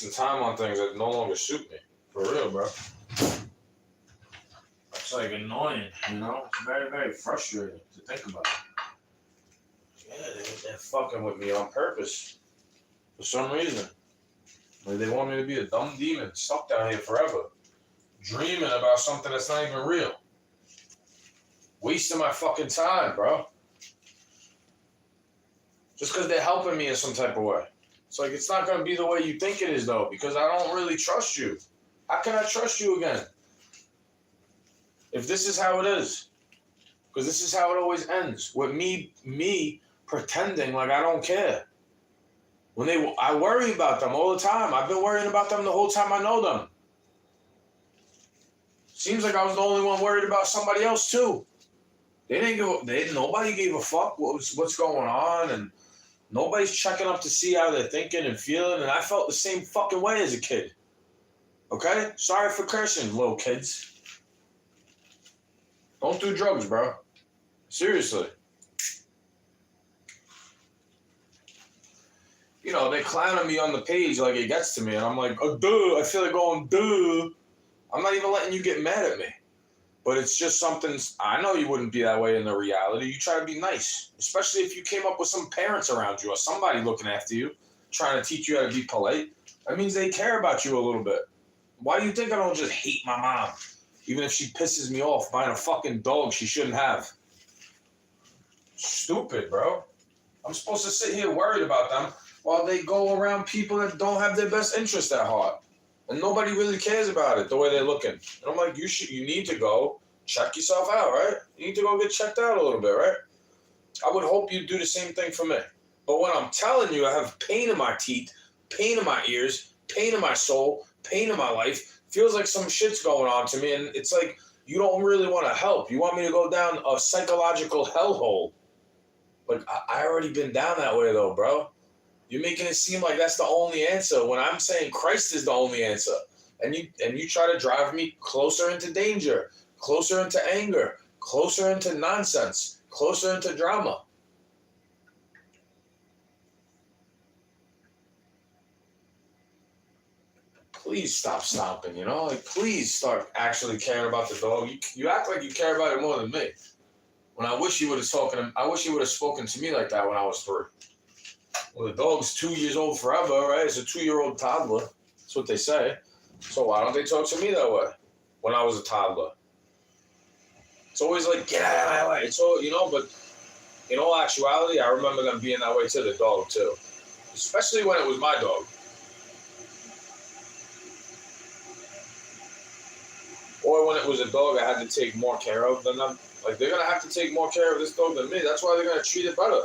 The time on things that no longer suit me. For real, bro. It's like annoying, you know? It's very, very frustrating to think about. Yeah, they're fucking with me on purpose. For some reason. Like they want me to be a dumb demon stuck down here forever. Dreaming about something that's not even real. Wasting my fucking time, bro. Just because they're helping me in some type of way. It's like, it's not going to be the way you think it is, though, because I don't really trust you. How can I trust you again? If this is how it is. Because this is how it always ends. With me pretending like I don't care. I worry about them all the time. I've been worrying about them the whole time I know them. Seems like I was the only one worried about somebody else, too. Nobody gave a fuck what's going on, and nobody's checking up to see how they're thinking and feeling, and I felt the same fucking way as a kid. Okay? Sorry for cursing, little kids. Don't do drugs, bro. Seriously. You know, they clowning me on the page like it gets to me, and I'm like, oh, duh. I feel like going, duh. I'm not even letting you get mad at me. But it's just something, I know you wouldn't be that way in the reality. You try to be nice, especially if you came up with some parents around you or somebody looking after you, trying to teach you how to be polite. That means they care about you a little bit. Why do you think I don't just hate my mom, even if she pisses me off buying a fucking dog she shouldn't have? Stupid, bro. I'm supposed to sit here worried about them while they go around people that don't have their best interest at heart. And nobody really cares about it the way they're looking. And I'm like, you need to go check yourself out, right? You need to go get checked out a little bit, right? I would hope you'd do the same thing for me. But when I'm telling you I have pain in my teeth, pain in my ears, pain in my soul, pain in my life, feels like some shit's going on to me. And it's like, you don't really want to help. You want me to go down a psychological hellhole. Like, I already been down that way, though, bro. You're making it seem like that's the only answer when I'm saying Christ is the only answer. And you try to drive me closer into danger, closer into anger, closer into nonsense, closer into drama. Please stop stomping, you know? Like, please start actually caring about the dog. You act like you care about it more than me. When I wish you would have spoken to me like that when I was 3. Well, the dog's 2 years old forever, right? It's a 2-year-old toddler. That's what they say. So why don't they talk to me that way when I was a toddler? It's always like, get out of my way. It's all, you know, but in all actuality, I remember them being that way to the dog, too. Especially when it was my dog. Or when it was a dog I had to take more care of than them. Like, they're going to have to take more care of this dog than me. That's why they're going to treat it better.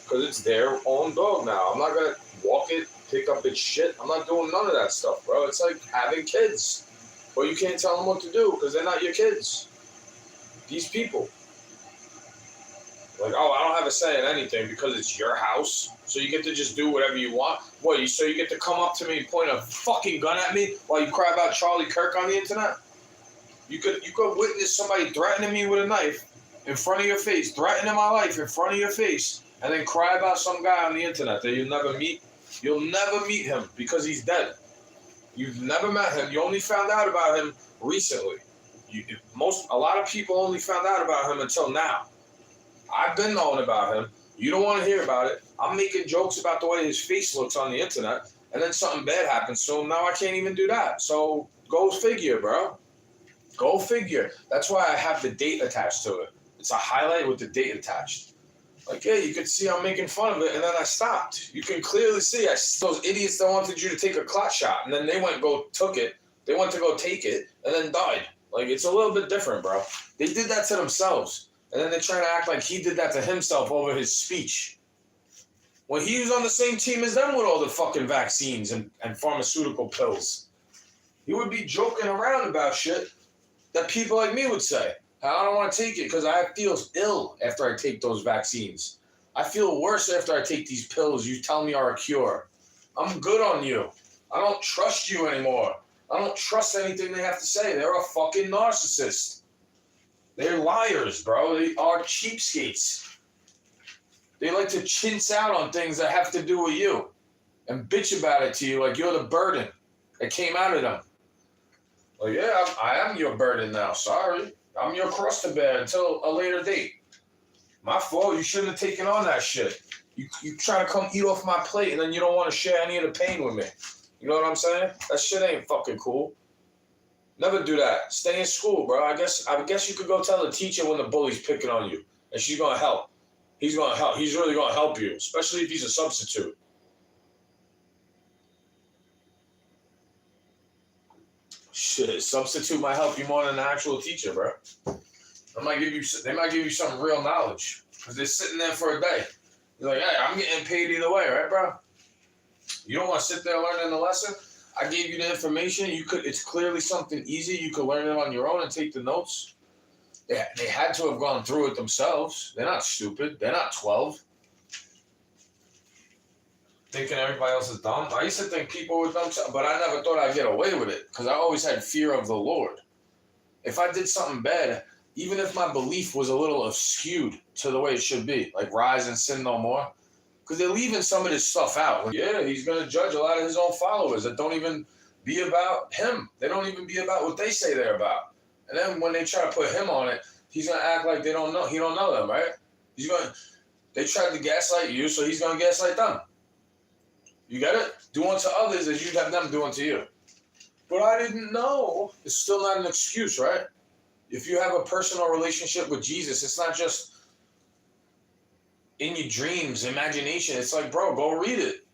Because it's their own dog now. I'm not going to walk it, pick up its shit. I'm not doing none of that stuff, bro. It's like having kids. But you can't tell them what to do because they're not your kids. These people. Like, oh, I don't have a say in anything because it's your house. So you get to just do whatever you want. What, so you get to come up to me and point a fucking gun at me while you cry about Charlie Kirk on the internet? You could witness somebody threatening me with a knife in front of your face, threatening my life in front of your face, and then cry about some guy on the internet that you'll never meet. You'll never meet him because he's dead. You've never met him. You only found out about him recently. A lot of people only found out about him until now. I've been knowing about him. You don't want to hear about it. I'm making jokes about the way his face looks on the internet, and then something bad happens, so now I can't even do that. So go figure, bro. Go figure. That's why I have the date attached to it. It's a highlight with the date attached. Like, yeah, you could see I'm making fun of it, and then I stopped. You can clearly see those idiots that wanted you to take a clot shot, and then they went and took it. They went to go take it, and then died. Like, it's a little bit different, bro. They did that to themselves, and then they're trying to act like he did that to himself over his speech. When he was on the same team as them with all the fucking vaccines and pharmaceutical pills. He would be joking around about shit that people like me would say. I don't want to take it because I feel ill after I take those vaccines. I feel worse after I take these pills you tell me are a cure. I'm good on you. I don't trust you anymore. I don't trust anything they have to say. They're a fucking narcissist. They're liars, bro. They are cheapskates. They like to chintz out on things that have to do with you. and bitch about it to you like you're the burden that came out of them. Like, yeah, I am your burden now. Sorry. I'm your cross to bear until a later date. My fault. You shouldn't have taken on that shit. You try to come eat off my plate and then you don't want to share any of the pain with me. You know what I'm saying? That shit ain't fucking cool. Never do that. Stay in school, bro. I guess you could go tell the teacher when the bully's picking on you, and she's gonna help. He's gonna help. He's really gonna help you, especially if he's a substitute. Shit, substitute might help you more than the actual teacher, bro. They might give you some real knowledge because they're sitting there for a day. You're like, hey, I'm getting paid either way, right, bro? You don't want to sit there learning the lesson. I gave you the information. It's clearly something easy. You could learn it on your own and take the notes. They had to have gone through it themselves. They're not stupid. They're not 12. Thinking everybody else is dumb. I used to think people were dumb, but I never thought I'd get away with it because I always had fear of the Lord. If I did something bad, even if my belief was a little skewed to the way it should be, like rise and sin no more, because they're leaving some of this stuff out. Yeah, he's going to judge a lot of his own followers that don't even be about him. They don't even be about what they say they're about. And then when they try to put him on it, he's going to act like they don't know. He don't know them, right? They tried to gaslight you, so he's going to gaslight them. You get it? Do unto others as you'd have them do unto you. But I didn't know. It's still not an excuse, right? If you have a personal relationship with Jesus, it's not just in your dreams, imagination. It's like, bro, go read it.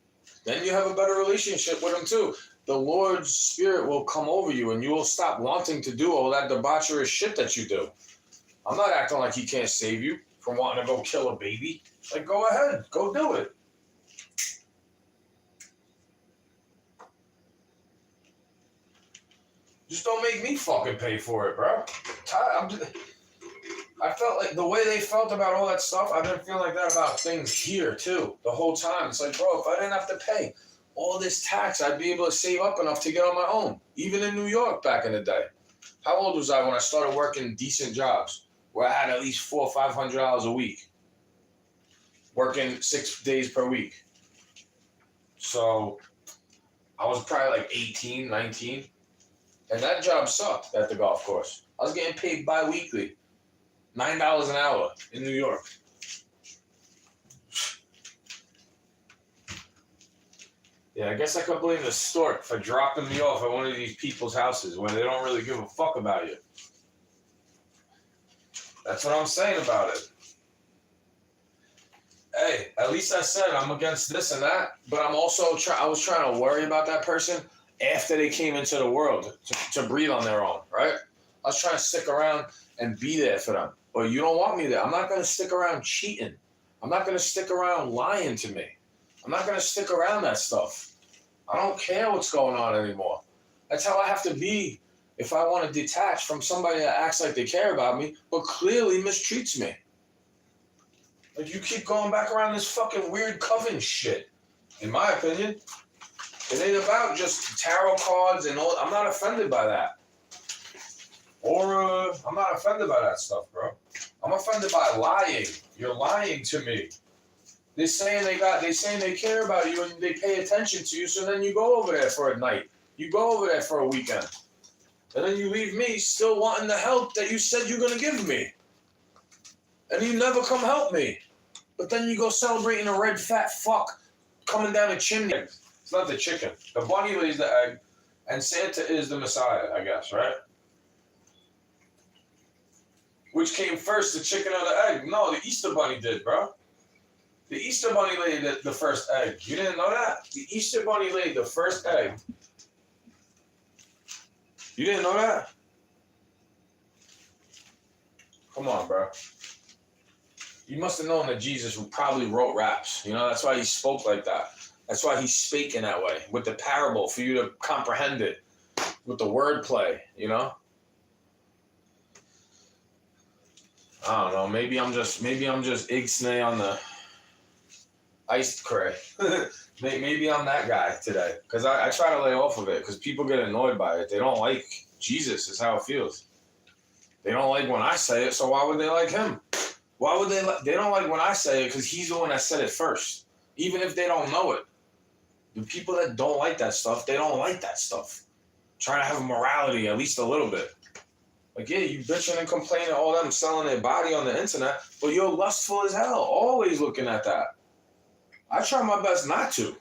Then you have a better relationship with him too. The Lord's Spirit will come over you and you will stop wanting to do all that debaucherous shit that you do. I'm not acting like he can't save you from wanting to go kill a baby. Like, go ahead. Go do it. Just don't make me fucking pay for it, bro. I felt like the way they felt about all that stuff, I've been feeling like that about things here too, the whole time. It's like, bro, if I didn't have to pay all this tax, I'd be able to save up enough to get on my own, even in New York back in the day. How old was I when I started working decent jobs where I had at least $400 or $500 a week, working 6 days per week? So I was probably like 18, 19. And that job sucked at the golf course. I was getting paid bi-weekly, $9 an hour in New York. Yeah, I guess I could blame the stork for dropping me off at one of these people's houses when they don't really give a fuck about you. That's what I'm saying about it. Hey, at least I said I'm against this and that, but I'm also I was trying to worry about that person after they came into the world to breathe on their own, right? I was trying to stick around and be there for them. But you don't want me there. I'm not going to stick around cheating. I'm not going to stick around lying to me. I'm not going to stick around that stuff. I don't care what's going on anymore. That's how I have to be if I want to detach from somebody that acts like they care about me, but clearly mistreats me. Like, you keep going back around this fucking weird coven shit, in my opinion. It ain't about just tarot cards and all. I'm not offended by that. Or I'm not offended by that stuff, bro. I'm offended by lying. You're lying to me. They're saying they care about you and they pay attention to you, so then you go over there for a night. You go over there for a weekend. And then you leave me still wanting the help that you said you're going to give me. And you never come help me. But then you go celebrating a red fat fuck coming down a chimney. It's not the chicken. The bunny lays the egg, and Santa is the Messiah, I guess, right? Which came first, the chicken or the egg? No, the Easter bunny did, bro. The Easter bunny laid the first egg. You didn't know that? The Easter bunny laid the first egg. You didn't know that? Come on, bro. You must have known that Jesus probably wrote raps. You know, that's why he spoke like that. That's why he spake in that way, with the parable, for you to comprehend it, with the wordplay, you know? I don't know. Maybe I'm just Ixnay on the iced cray. Maybe I'm that guy today. Because I try to lay off of it because people get annoyed by it. They don't like Jesus is how it feels. They don't like when I say it, so why would they like him? Why would they don't like when I say it because he's the one that said it first. Even if they don't know it. The people that don't like that stuff, they don't like that stuff. Try to have morality at least a little bit. Like, yeah, you bitching and complaining, all them selling their body on the internet, but you're lustful as hell, always looking at that. I try my best not to.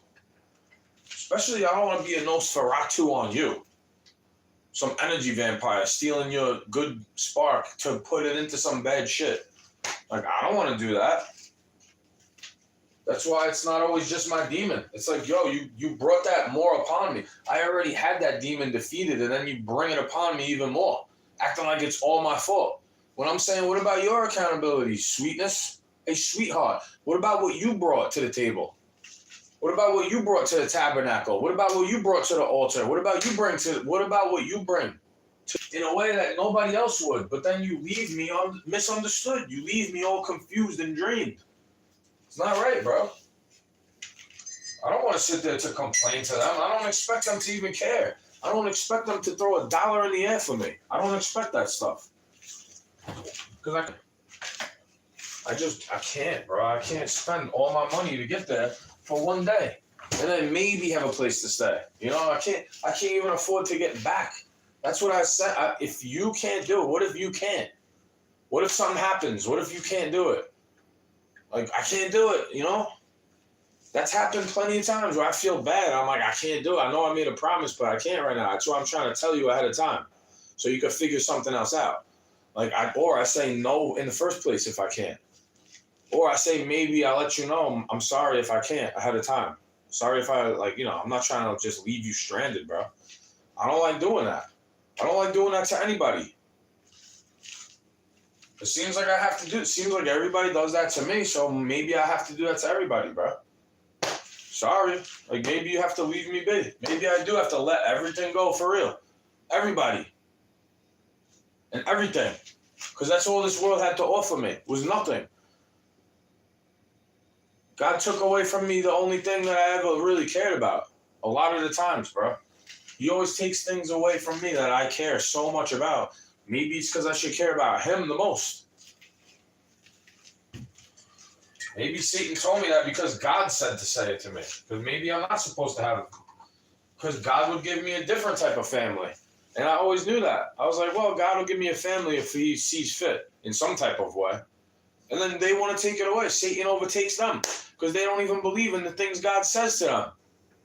Especially, I don't want to be a Nosferatu on you. Some energy vampire stealing your good spark to put it into some bad shit. Like, I don't want to do that. That's why it's not always just my demon. It's like, yo, you brought that more upon me. I already had that demon defeated, and then you bring it upon me even more, acting like it's all my fault. When I'm saying, what about your accountability, sweetness? Hey, sweetheart, what about what you brought to the table? What about what you brought to the tabernacle? What about what you brought to the altar? What about what you bring in a way that nobody else would? But then you leave me misunderstood. You leave me all confused and dreamed. It's not right, bro. I don't want to sit there to complain to them. I don't expect them to even care. I don't expect them to throw $1 in the air for me. I don't expect that stuff. Because I can't, bro. I can't spend all my money to get there for one day. And then maybe have a place to stay. You know, I can't even afford to get back. That's what I said. If you can't do it, what if you can't? What if something happens? What if you can't do it? Like, I can't do it, you know? That's happened plenty of times where I feel bad. I'm like, I can't do it. I know I made a promise, but I can't right now. That's why I'm trying to tell you ahead of time so you can figure something else out. Like, I say no in the first place if I can't. Or I say maybe I'll let you know I'm sorry if I can't ahead of time. Sorry if I, like, you know, I'm not trying to just leave you stranded, bro. I don't like doing that. I don't like doing that to anybody. It seems like I have to do it. Seems like everybody does that to me, so maybe I have to do that to everybody, bro. Sorry. Like, maybe you have to leave me be. Maybe I do have to let everything go for real. Everybody. And everything. Because that's all this world had to offer me. Was nothing. God took away from me the only thing that I ever really cared about. A lot of the times, bro. He always takes things away from me that I care so much about. Maybe it's because I should care about him the most. Maybe Satan told me that because God said to say it to me. Because maybe I'm not supposed to have it. Because God would give me a different type of family. And I always knew that. I was like, well, God will give me a family if he sees fit in some type of way. And then they want to take it away. Satan overtakes them because they don't even believe in the things God says to them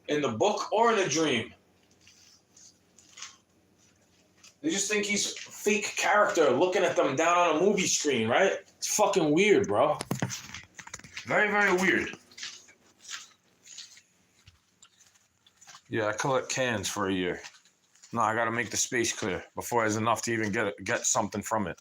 in the book or in a dream. They just think he's a fake character looking at them down on a movie screen, right? It's fucking weird, bro. Very, very weird. Yeah, I collect cans for a year. No, I gotta make the space clear before there's enough to even get something from it.